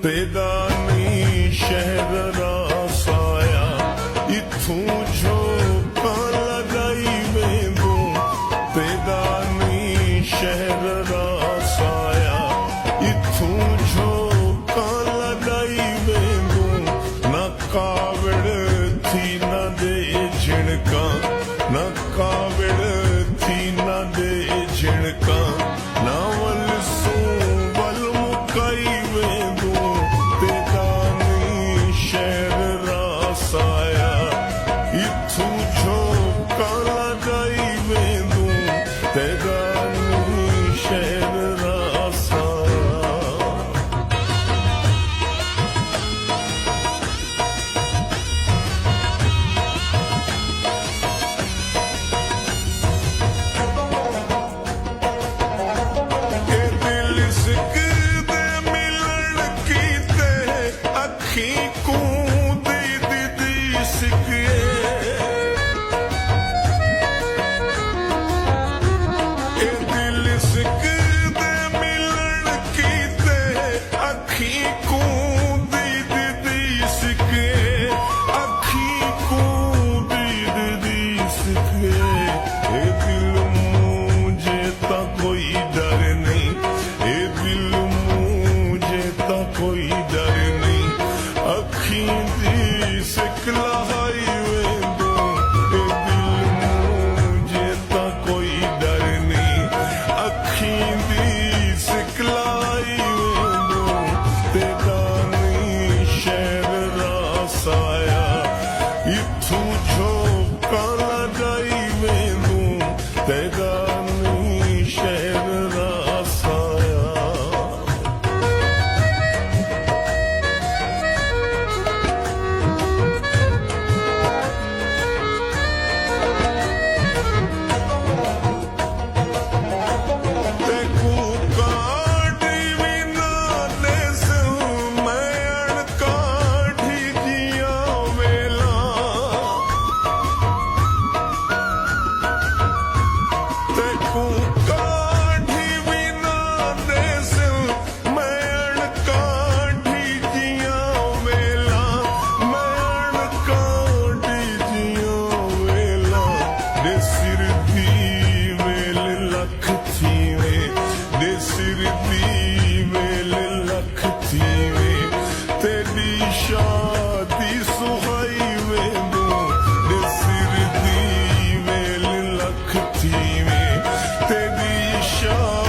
बेदानी शहर रासाया इथूं झोंका लगाई वेंदू बेदानी शहर रासाया इथूं झोंका लगाई वेंदू न कावड़ थी न दे झिणका न कावड़ थी न दे झिणका न वलसू वल मुकाई वेंदू बेदानी शहर रासाया इथूं झोंका लगाई वेंदू बेदानी शहर रासाया के दिल सिकदे मिलन कीते अखी कूंदी दीदी सिके ए दिल सिकदे मिलन कीते अखी कूंदी दीदी सिके अखी कूंदी दीदी सिके ए दिल मुझे ता कोई डर नहीं ए दिल मुझे ता कोई डर नहीं अखी दी सिखलाई वेंदू ए दिल मुझे ता कोई डर नहीं अखी दी सिखलाई वेंदू बेदानी शहर रासाया इथूं झोंका लगाई वेंदू बेदानी शहर रासाया तेकू काढ़ी भी ना देस मैं अणकाढ़ी जिया वेला तेकू काढ़ी भी ना देस मैं अणकाढ़ी जिया वेला मैं अणकाढ़ी जिया वेला दे सिर दी वेल लख थीवे दे सिर दी वेल लख थीवे तेरी शादी सुहाई वेंदू दे सिर दी वेल लख थीवे तेरी शादी